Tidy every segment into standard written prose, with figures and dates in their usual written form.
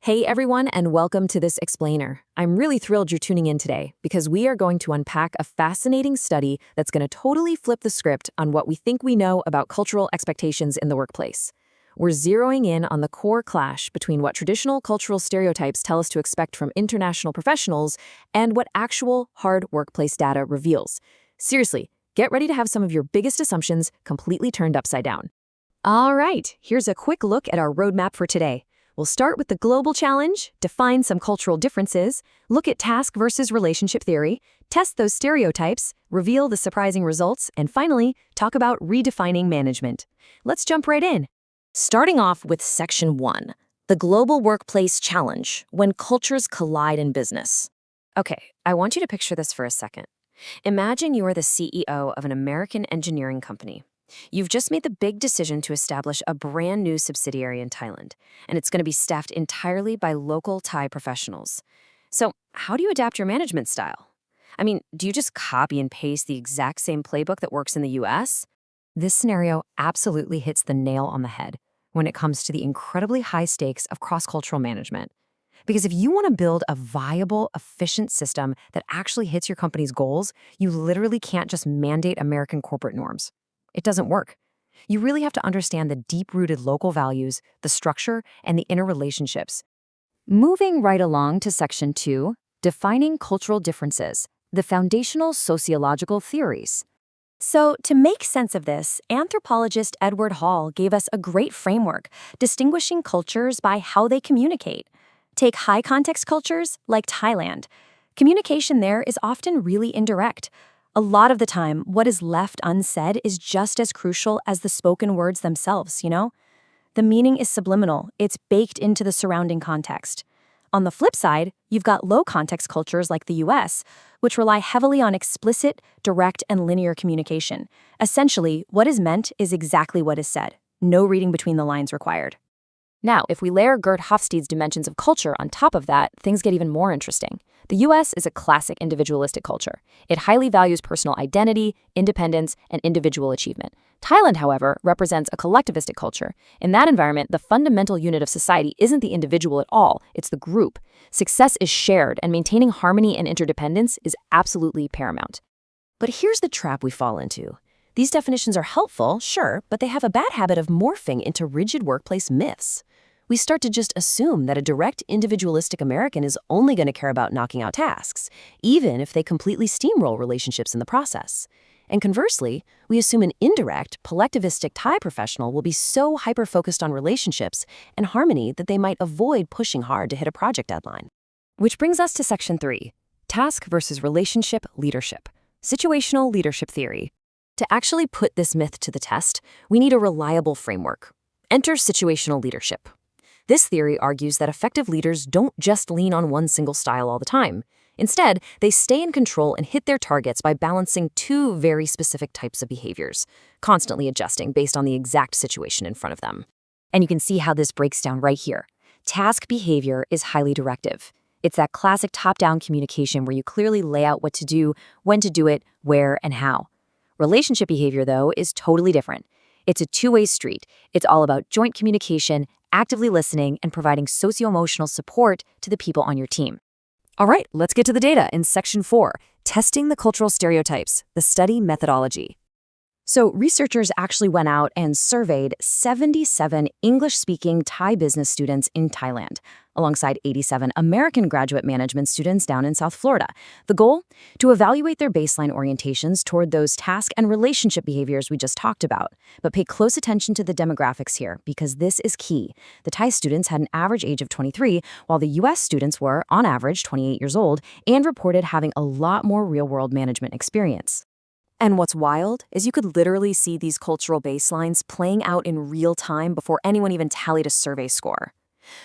Hey everyone, and welcome to this explainer. I'm really thrilled you're tuning in today because we are going to unpack a fascinating study that's going to totally flip the script on what we think we know about cultural expectations in the workplace. We're zeroing in on the core clash between what traditional cultural stereotypes tell us to expect from international professionals and what actual hard workplace data reveals. Seriously, get ready to have some of your biggest assumptions completely turned upside down. All right, here's a quick look at our roadmap for today. We'll start with the global challenge, define some cultural differences, look at task versus relationship theory, test those stereotypes, reveal the surprising results, and finally, talk about redefining management. Let's jump right in. Starting off with Section 1, the global workplace challenge, when cultures collide in business. Okay, I want you to picture this for a second. Imagine you are the CEO of an American engineering company. You've just made the big decision to establish a brand new subsidiary in Thailand, and it's going to be staffed entirely by local Thai professionals. So, how do you adapt your management style? I mean, do you just copy and paste the exact same playbook that works in the US? This scenario absolutely hits the nail on the head when it comes to the incredibly high stakes of cross-cultural management. Because if you want to build a viable, efficient system that actually hits your company's goals, you literally can't just mandate American corporate norms. It doesn't work. You really have to understand the deep-rooted local values, the structure, and the interrelationships. Moving right along to Section 2, defining cultural differences, the foundational sociological theories. So, to make sense of this, anthropologist Edward Hall gave us a great framework, distinguishing cultures by how they communicate. Take high-context cultures like Thailand. Communication there is often really indirect. A lot of the time, what is left unsaid is just as crucial as the spoken words themselves, you know? The meaning is subliminal. It's baked into the surrounding context. On the flip side, you've got low-context cultures like the US, which rely heavily on explicit, direct, and linear communication. Essentially, what is meant is exactly what is said. No reading between the lines required. Now, if we layer Gert Hofstede's dimensions of culture on top of that, things get even more interesting. The US is a classic individualistic culture. It highly values personal identity, independence, and individual achievement. Thailand, however, represents a collectivistic culture. In that environment, the fundamental unit of society isn't the individual at all, it's the group. Success is shared, and maintaining harmony and interdependence is absolutely paramount. But here's the trap we fall into. These definitions are helpful, sure, but they have a bad habit of morphing into rigid workplace myths. We start to just assume that a direct, individualistic American is only going to care about knocking out tasks, even if they completely steamroll relationships in the process. And conversely, we assume an indirect, collectivistic Thai professional will be so hyper-focused on relationships and harmony that they might avoid pushing hard to hit a project deadline. Which brings us to Section 3, task versus relationship leadership, situational leadership theory. To actually put this myth to the test, we need a reliable framework. Enter situational leadership. This theory argues that effective leaders don't just lean on one single style all the time. Instead, they stay in control and hit their targets by balancing two very specific types of behaviors, constantly adjusting based on the exact situation in front of them. And you can see how this breaks down right here. Task behavior is highly directive. It's that classic top-down communication where you clearly lay out what to do, when to do it, where, and how. Relationship behavior, though, is totally different. It's a two-way street. It's all about joint communication, actively listening, and providing socio-emotional support to the people on your team. All right, let's get to the data in Section 4, testing the cultural stereotypes, the study methodology. So researchers actually went out and surveyed 77 English-speaking Thai business students in Thailand, alongside 87 American graduate management students down in South Florida. The goal? To evaluate their baseline orientations toward those task and relationship behaviors we just talked about. But pay close attention to the demographics here, because this is key. The Thai students had an average age of 23, while the US students were, on average, 28 years old, and reported having a lot more real-world management experience. And what's wild is you could literally see these cultural baselines playing out in real time before anyone even tallied a survey score.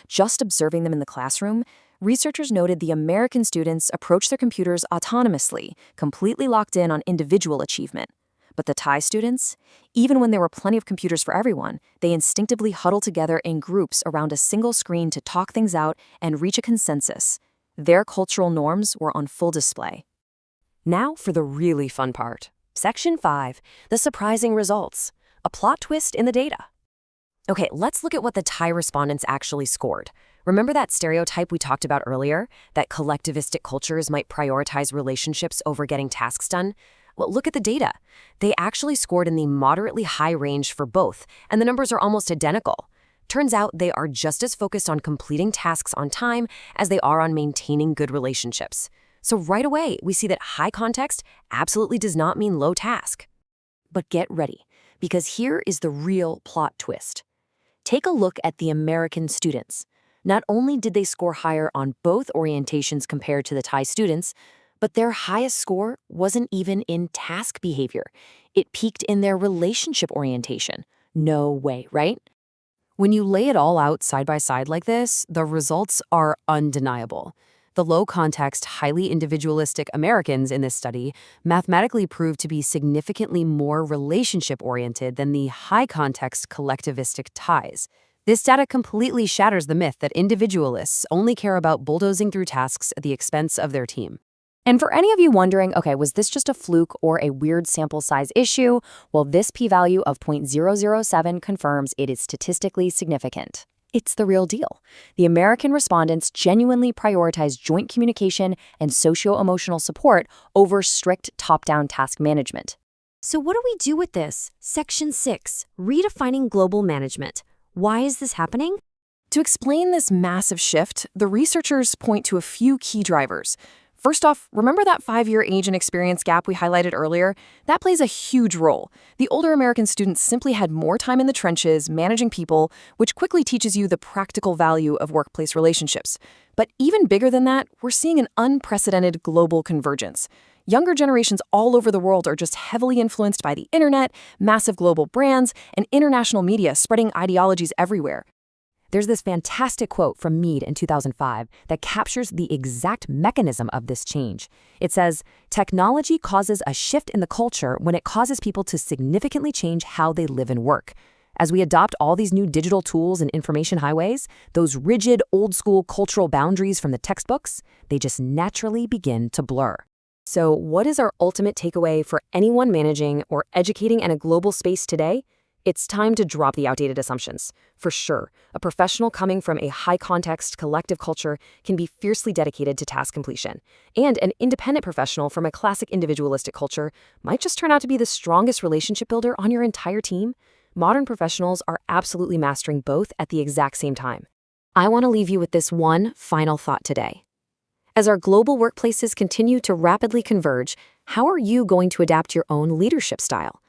Just observing them in the classroom, researchers noted the American students approached their computers autonomously, completely locked in on individual achievement. But the Thai students, even when there were plenty of computers for everyone, they instinctively huddled together in groups around a single screen to talk things out and reach a consensus. Their cultural norms were on full display. Now for the really fun part. Section 5, the surprising results, a plot twist in the data. Okay, let's look at what the Thai respondents actually scored. Remember that stereotype we talked about earlier, that collectivistic cultures might prioritize relationships over getting tasks done? Well, look at the data. They actually scored in the moderately high range for both, and the numbers are almost identical. Turns out they are just as focused on completing tasks on time as they are on maintaining good relationships. So right away, we see that high context absolutely does not mean low task. But get ready, because here is the real plot twist. Take a look at the American students. Not only did they score higher on both orientations compared to the Thai students, but their highest score wasn't even in task behavior. It peaked in their relationship orientation. No way, right? When you lay it all out side by side like this, the results are undeniable. The low-context, highly individualistic Americans in this study mathematically proved to be significantly more relationship-oriented than the high-context collectivistic Thais. This data completely shatters the myth that individualists only care about bulldozing through tasks at the expense of their team. And for any of you wondering, okay, was this just a fluke or a weird sample size issue? Well, this p-value of 0.007 confirms it is statistically significant. It's the real deal. The American respondents genuinely prioritize joint communication and socio-emotional support over strict top-down task management. So what do we do with this? Section 6, redefining global management. Why is this happening? To explain this massive shift, the researchers point to a few key drivers. First off, remember that 5-year age and experience gap we highlighted earlier? That plays a huge role. The older American students simply had more time in the trenches managing people, which quickly teaches you the practical value of workplace relationships. But even bigger than that, we're seeing an unprecedented global convergence. Younger generations all over the world are just heavily influenced by the internet, massive global brands, and international media spreading ideologies everywhere. There's this fantastic quote from Mead in 2005 that captures the exact mechanism of this change. It says, "Technology causes a shift in the culture when it causes people to significantly change how they live and work. As we adopt all these new digital tools and information highways, those rigid, old-school cultural boundaries from the textbooks, they just naturally begin to blur." So what is our ultimate takeaway for anyone managing or educating in a global space today? It's time to drop the outdated assumptions. For sure, a professional coming from a high-context collective culture can be fiercely dedicated to task completion. And an independent professional from a classic individualistic culture might just turn out to be the strongest relationship builder on your entire team. Modern professionals are absolutely mastering both at the exact same time. I want to leave you with this one final thought today. As our global workplaces continue to rapidly converge, how are you going to adapt your own leadership style?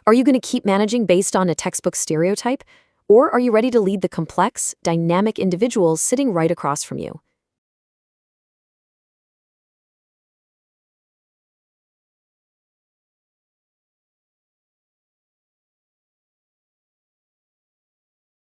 Are you going to keep managing based on a textbook stereotype? Or are you ready to lead the complex, dynamic individuals sitting right across from you?